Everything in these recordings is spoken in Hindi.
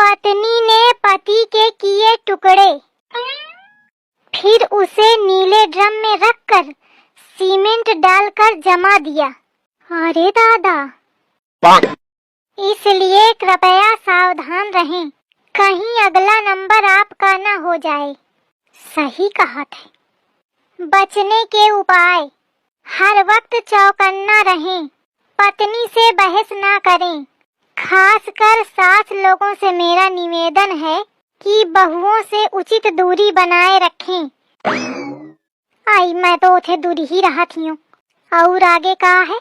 पत्नी ने पति के किए टुकड़े, फिर उसे नीले ड्रम में रखकर सीमेंट डालकर जमा दिया। अरे दादा, इसलिए कृपया सावधान रहें, कहीं अगला नंबर आपका ना हो जाए। सही कहा था। बचने के उपाय, हर वक्त चौकन्ना रहें, पत्नी से बहस ना करें। खासकर सास लोगों से मेरा निवेदन है कि बहुओं से उचित दूरी बनाए रखें। आई मैं तो उसे दूरी ही रहा थी। और आगे कहा है,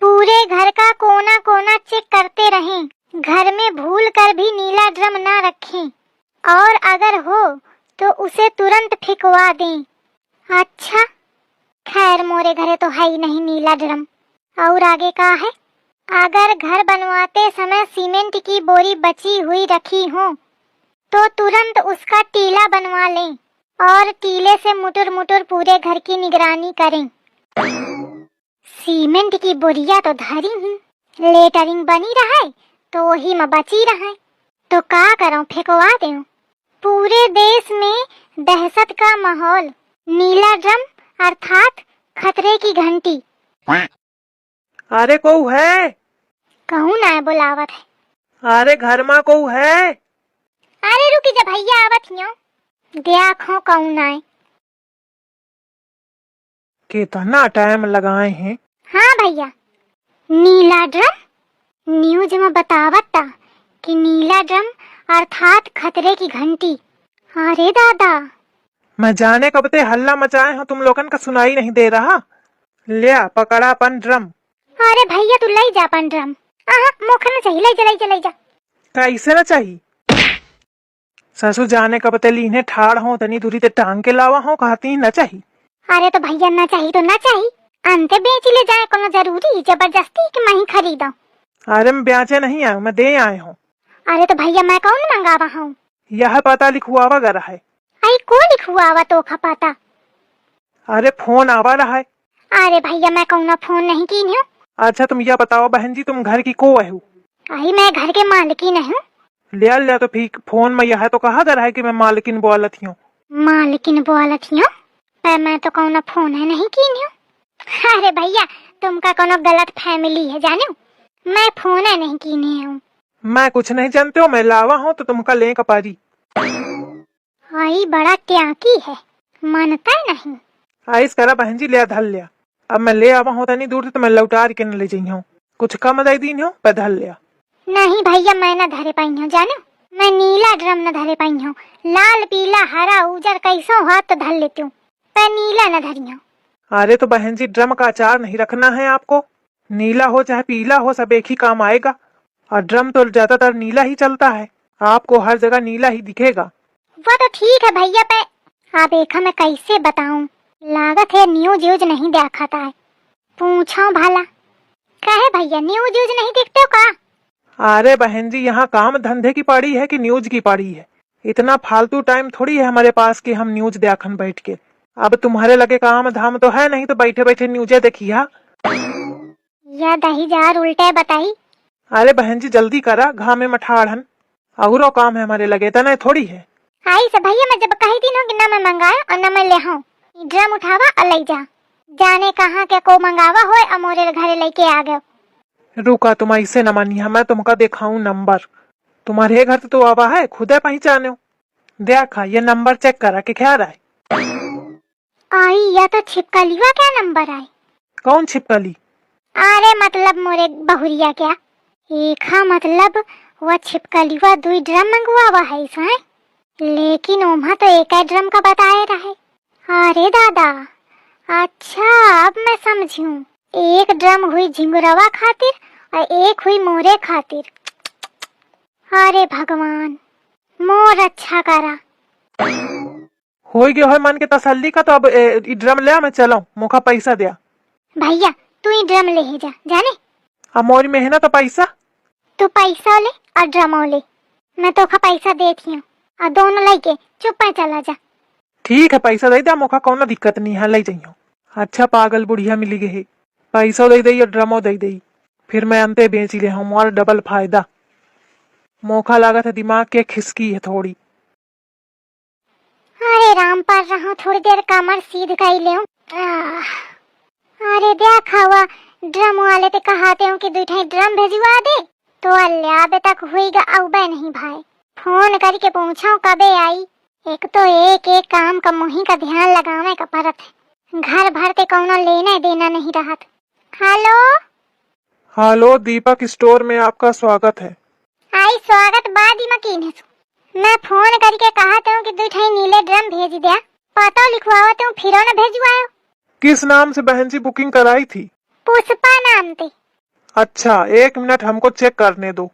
पूरे घर का कोना कोना चेक करते रहें, घर में भूल कर भी नीला ड्रम ना रखें, और अगर हो तो उसे तुरंत फेंकवा दें। अच्छा, खैर मोरे घरे तो है ही नहीं नीला ड्रम। और आगे कहा है, अगर घर बनवाते समय सीमेंट की बोरी बची हुई रखी हो तो तुरंत उसका टीला बनवा लें और टीले से मुटुर मुटुर पूरे घर की निगरानी करें। सीमेंट की बोरिया तो धरी हूँ, लेटरिंग बनी रहा है तो वही में बची रहा, तो का करूं, फेंकवा दूं। पूरे देश में दहशत का माहौल, नीला ड्रम अर्थात खतरे की घंटी। अरे कौ है? कहूँ ना बुलावत है। अरे घर में कौ है? अरे रुकी जा भैया, आवत हियो। देखो कहूँ ना। कितना टाइम लगाए हैं। हाँ भैया, नीला ड्रम न्यूज में बतावत था कि नीला ड्रम अर्थात खतरे की घंटी। अरे दादा, मैं जाने कब ते हल्ला मचाए हो, तुम लोगन का सुनाई नहीं दे रहा। लिया पकड़ा अपन ड्रम। अरे भैया तू ले जा अपन ड्रम। मुख न चाहिए, ले जा। कैसे न चाहिए? ससुर जाने कब ते लीने ठाड़ हो, तनी दूरी ते टांग के लावा हो, कहती न चाहिए। अरे तो भैया ना चाहिए तो ना चाहिए, अंते बेच ले जाए, कोनो जरूरी जबरदस्ती कि मैं ही खरीदा। अरे मैं ब्याचे नहीं आया, मैं दे आए हूँ। अरे तो भैया मैं कौन मंगावा हूँ? यह पता लिखवावा गर है। आई को लिखवावा तो खपाता? अरे फोन आवा रहा है। अरे भैया मैं कौन फोन नहीं की हूँ। अच्छा तुम यह बताओ बहन जी, तुम घर की को है? आई मैं घर के मालकिन हूँ। लिया तो फिर फोन में यह तो कहा गर है कि मैं मालकिन बोलत हूँ। मालकिन बोलत हूँ? मैं तो कौन फोन है नहीं की हूँ। अरे भैया तुमका कोनो गलत फैमिली है जानो, मैं फोन है नहीं की हूँ। मैं कुछ नहीं जानते हो, मैं लावा हूँ तो तुमका ले कपारी। आई बड़ा त्यागी है, मानता नहीं। आइस करा बहन जी, लिया धल लिया। अब मैं ले आवा हूँ तनी दूर से, तो मैं लौटार के न ले जाइ हूँ। कुछ कम दे दी हूँ, पे धल लिया। नहीं भैया मैं न धरे पाई हूँ जानो, मैं नीला ड्रम न धरे पाई हूँ। लाल पीला हरा उजर कैसो हाथ तो धर लेती हूँ, पर नीला न धरी हूँ। अरे तो बहन जी ड्रम का अचार नहीं रखना है आपको, नीला हो चाहे पीला हो सब एक ही काम आएगा। और ड्रम तो ज्यादातर नीला ही चलता है, आपको हर जगह नीला ही दिखेगा। वो तो ठीक है भैया, पे आप देखा मैं कैसे बताऊं, लागत है न्यूज यूज नहीं देखता है। पूछो भला कहे भैया न्यूज यूज नहीं देखते हो का? अरे बहन जी यहाँ काम धंधे की पड़ी है कि न्यूज की पड़ी है? इतना फालतू टाइम थोड़ी है हमारे पास कि हम न्यूज देखन बैठ के। अब तुम्हारे लगे काम धाम तो है नहीं, तो बैठे बैठे न्यूजे देखिया। या दही जार उल्टे बताई। अरे बहन जी जल्दी करा, घामे मठाड़न और काम है हमारे लगे, तना थोड़ी है। आई से भैया मैं जब कही थी ना कि ना मैं मंगाया और ना मैं ले आऊं, ड्रम उठावा और ले जा, जाने कहाँ के को मंगावा हो और मोरे घरे लेके आ गए। रुका, तुम ऐसे न मानिया, मैं तुमका दिखाऊं नंबर। तुम्हारे घर तो आवा है, खुदे पहचाने। देखा ये नंबर चेक करा कि क्या रहा है। आई या तो छिपकलीवा क्या नंबर आए? कौन छिपकली? अरे मतलब मोरे बहुरिया क्या एक मतलब वह छिपकलीवा 2 ड्रम मंगवावा है इसे, लेकिन ओमा तो एक ड्रम का बताए रहे। अरे दादा, अच्छा अब मैं समझूं, एक ड्रम हुई झिंगुरवा खातिर और एक हुई मोरे खातिर। अरे भगवान मोर अच्छा करा। हो गयो है मन के तसल्ली का, तो अब ड्रम ले मैं चलाऊं, मुखा पैसा दिया। भैया तू ही ड्रम ले ही जा, जाने अब मोरी मेहनत तो पैसा। तू पैसा ले और ड्रम ले, मैं तो पैसा देती हूँ और दोनों लेके चुप चला जा। ठीक है पैसा दे दे, मुखा कौन दिक्कत नहीं है, ले जाइयो। अच्छा पागल बुढ़िया मिली गई, पैसा दे दे और ड्रमो दे दे, फिर मैं अंते बेच ले हूँ, और डबल फायदा। मौका लागत है दिमाग के खिसकी है थोड़ी। अरे राम पर रहा थोड़ी देर कमर सीध कर ले। अरे देखा हुआ ड्रम वाले ते कहते हूँ कि दूठे ड्रम भेजवा दे तो अल्लाह तक हुईगा अबे नहीं भाई। फोन करके पूछो कबे आई। एक तो एक एक काम का मुही का ध्यान लगावे का परत है। घर भर ते कौनो लेना देना नहीं रहत। हेलो हेलो, दीपक स्टोर में आपका स्वागत है। आई स्वागत बाद मकीन है। मैं फोन करके कहता हूँ कि दूठे नीले ड्रम भेज दिया। पता लिखवावत हूँ फिर न भेजवाओ। किस नाम से बहन जी बुकिंग कराई थी? पुष्पा नाम थे। अच्छा, 1 मिनट हमको चेक करने दो।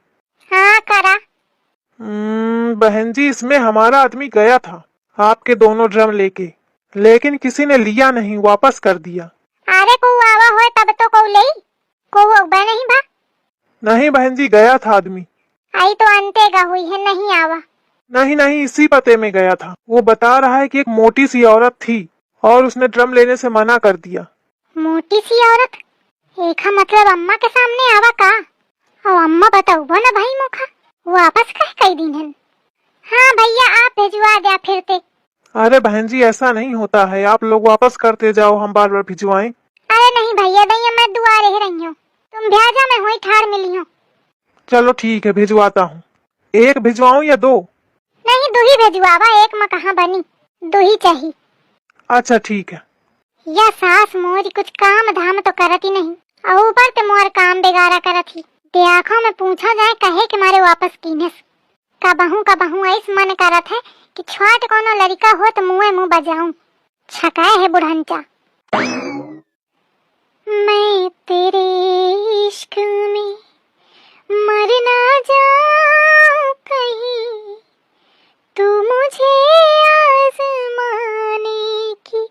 हाँ करा। बहन जी, इसमें हमारा आदमी गया था आपके दोनों ड्रम लेके, लेकिन किसी ने लिया नहीं, वापस कर दिया। अरे को आवा हो तब तो को ले को बे नहीं भा। नहीं बहन जी, गया था आदमी। आई तो अंते गा हुई है नहीं आवा। नहीं नहीं, इसी पते में गया था। वो बता रहा है कि एक मोटी सी औरत थी और उसने ड्रम लेने से मना कर दिया। मोटी सी औरत एक मतलब अम्मा के सामने आवा का? और अम्मा बताओ ना भाई मुखा वापस कह कई दिन है। हाँ भैया आप भेजवा दिया फिर ते। अरे बहन जी, ऐसा नहीं होता है, आप लोग वापस करते जाओ, हम बार बार भिजवाएं। अरे नहीं भैया भैया मैं दुआ रह रही हूँ। तुम भ्याजा में हुई ठाड़ मिली हो। चलो ठीक है, भिजवाता हूँ। 1 भिजवाऊं या 2? नहीं 2 ही भेजवावा, 1 में कहाँ बनी, 2 ही चाहिए। अच्छा ठीक है। या सास मोरी कुछ काम धाम तो करती नहीं और ऊपर ते मोर काम बेगारा करती। देखो में पूछा जाए कहे कि मारे वापस कीनेस का बहू ऐस मन करत है कि छोट कोनो लड़का हो तो मुँह बजाऊं। छकाए है बुढ़ंचा। मैं तेरे इश्क में मर ना जाऊं कहीं, तू मुझे आजमाने की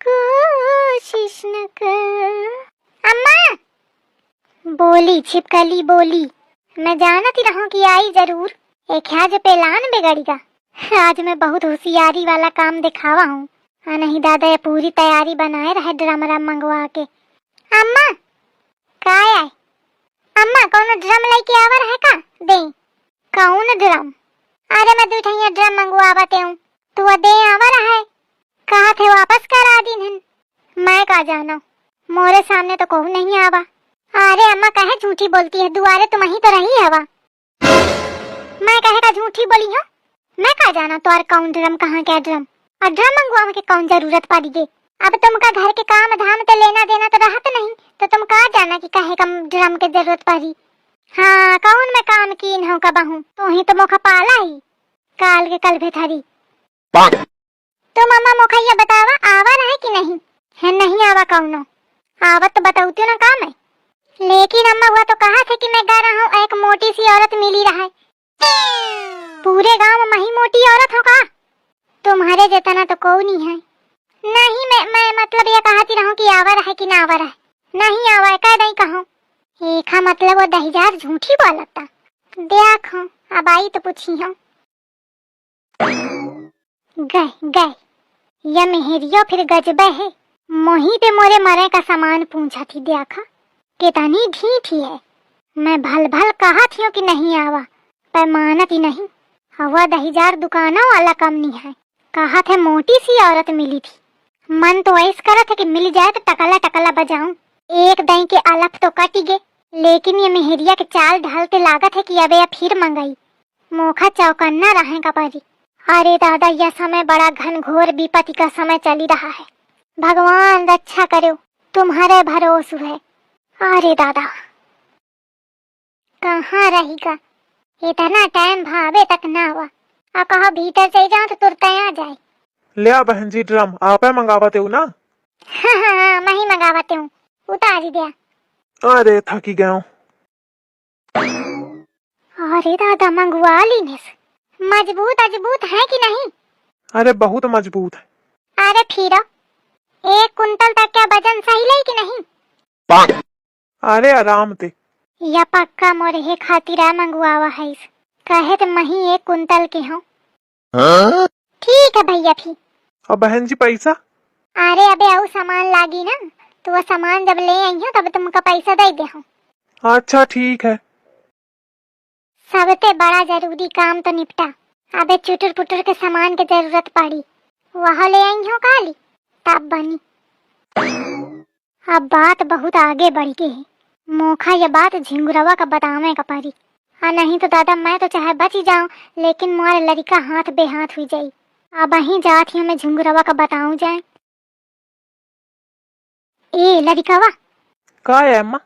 कोशिश न कर। अम्मा बोली छिपकली बोली। मैं जानती रहूं कि आई जरूर। एक आज पेलान बिगड़ेगा। आज मैं बहुत होशियारी वाला काम दिखावा हूँ। नहीं दादा ये पूरी तैयारी बनाए रहे ड्रम मंगवा के। अम्मा का आए? अम्मा कौन ड्रम लेके आवर है का? दे कौन ड्रम? अरे मैं दूठिया ड्रम मंगवाते हूँ तो दे आवर है। कहा थे वापस करा दिन। मैं का जाना, मोरे सामने तो कहू नहीं आवा। अरे अम्मा कहे झूठी बोलती है, दुआरे तुम ही तो रही हवा। मैं कहे का झूठी बोली हूँ? मैं का जाना तो कौन ड्रम कहाँ क्या ड्रम और ड्रम मंगवा के कौन जरूरत पड़ी गे। अब तुमका घर के काम धाम तो लेना देना तो रहत नहीं तो तुम का जाना कि कहे कम ड्रम के जरूरत पड़ी। हाँ कौन मैं काम कीन हूँ कब हूँ तो ही तो मोखा पाला ही काल के कल भेथरी। तुम अम्मा मोखा ये बतावा आवा रहा है कि नहीं है? नहीं आवा कौनो आवत तो बताऊती ना काम है। लेकिन अम्मा हुआ तो कहा था कि मैं गा रहा हूँ एक मोटी सी औरत मिली रहा है। पूरे गांव में मही मोटी औरत हो का? तुम्हारे जितना तो कोई नहीं है। नहीं मैं मतलब ये कहती रहूं कि आवर है कि ना आवर है। नहीं आवा कह नहीं कहूँ एक मतलब वो दहीजार झूठी बोलता। देखो अब आई तो पूछी हूँ। गए या मेहरियो फिर गजबे है। मोही पे मोरे मरे का सामान पूछा थी। देखा कितनी ढीठी है। मैं भल भल कहा थी कि नहीं आवा पर मानत ही नहीं। हवा दहीजार दुकानों वाला कम नहीं है। कहा थे मोटी सी औरत मिली थी। मन तो ऐस करा था कि मिल जाए तो टकला टकला बजाऊं। एक दही के अलफ तो कटी गे। लेकिन ये मेहरिया के चाल ढालते लागत है कि अब यह फिर मंगाई। मोखा चौकन्ना रहेगा पारी। अरे दादा यह समय बड़ा घनघोर विपत्ति का समय चली रहा है। भगवान रक्षा करो, तुम्हारे भरोसे है। अरे दादा कहाँ रहेगा इतना टाइम भावे तक ना हुआ। और कहा भीतर चल जाओ तो तुरंत आ जाए। ले आ बहन जी ड्रम, आप मंगावाते हो ना? हाँ मैं ही मंगावाते हूँ, उतार ही दिया। अरे थकी गया हूँ। अरे दादा मंगवा ली मजबूत अजबूत है कि नहीं? अरे बहुत मजबूत है। अरे फिर 1 कुंटल तक क्या वजन सही ले कि नहीं? अरे आराम ते या पक्का मोरे हे खातिर मंगवावा है। कहे तो मही 1 कुंटल के हो। ठीक है भैया फिर। और बहन जी पैसा? अरे अबे आऊ सामान लागी ना तो वो सामान जब ले आई हो तब तुमका पैसा दे दे हो। अच्छा ठीक है। सबसे बड़ा जरूरी काम तो निपटा। अबे चुटुर पुटुर के सामान के जरूरत पड़ी, वह ले आई हो काली, तब बनी। अब बात बहुत आगे बढ़ गई है। मोखा ये बात झिंगुरवा का बतावे का पड़ी। नहीं तो दादा मैं तो चाहे बच ही जाऊं, लेकिन मोर लड़का हाथ बेहाथ हुई जाई। अब वहीं जात ही मैं झिंगुरवा का बताऊं जाए। ए लड़कावा, का है अम्मा?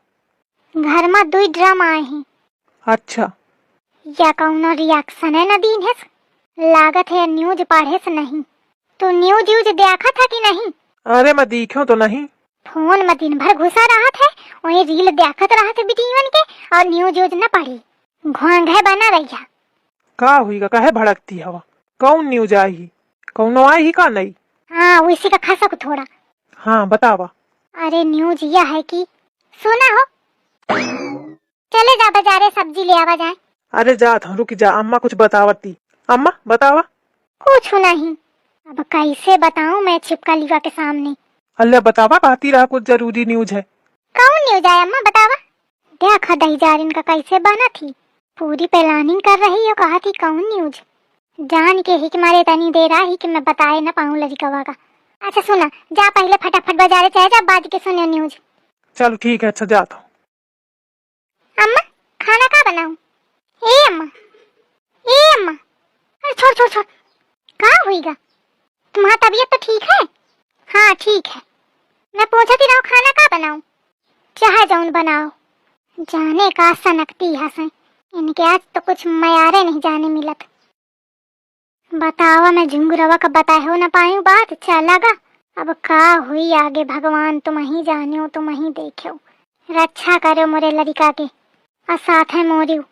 घर में 2 ड्रम आए हैं। अच्छा, या कौनो रिएक्शन है न दीन है? लागत है न्यूज पढ़े से नहीं। तो न्यूज यूज देखा था कि नहीं? अरे मैं दिखूं तो नहीं। फोन में दिन भर घुसा रहा था, वही रील देखत रहा था बिटियन के, और न्यूज यूज न पढ़ी। घोंघे बना रही। का हुई कहे भड़कती हवा? कौन न्यूज आई ही? कौनो आई ही का नहीं? हाँ उसी का खासा को थोड़ा। हाँ बतावा। अरे न्यूज यह है कि सुना हो, चले जा बाजारे सब्जी ले आवा जाए। अरे जात हूँ, रुक जा, अम्मा कुछ बतावती। अम्मा बतावा। कुछ नहीं, अब कैसे बताऊं मैं छिपकलिवा के सामने। अल्लाह बतावा, कहती रहा कुछ जरूरी न्यूज है। कौन न्यूज आया अम्मा बतावा। देखा दहीजारिन का कैसे बना थी, पूरी प्लानिंग कर रही हो। कहा थी कौन न्यूज, जान के ही कि मारे तनी दे रहा ही कि मैं बताए न पाऊं लड़कवा का। अच्छा सुना, जा पहले फटाफट बाजारे चाहे जा, बाद के सुने न्यूज। चलो ठीक है, अच्छा जाता हूँ। अम्मा खाना का बनाऊं? ए अम्मा, ए अम्मा, अरे छोड़ छोड़ छोड़, कहाँ हुईगा? तुम्हारा तबीयत तो ठीक है? हाँ ठीक है। मैं पूछती रहूं खाना का बनाऊं? चाहे जौन बनाओ। जाने का सनकती हंसे, इनके आज तो कुछ मयारे नहीं जाने मिलत। बतावा मैं झुंगुरवा का बताए हो न पायूं बात। चलागा अब का हुई आगे, भगवान तुम ही जाने हो, तुम ही देखो। रक्षा करो मोरे लड़का के, और साथ है मोरियो।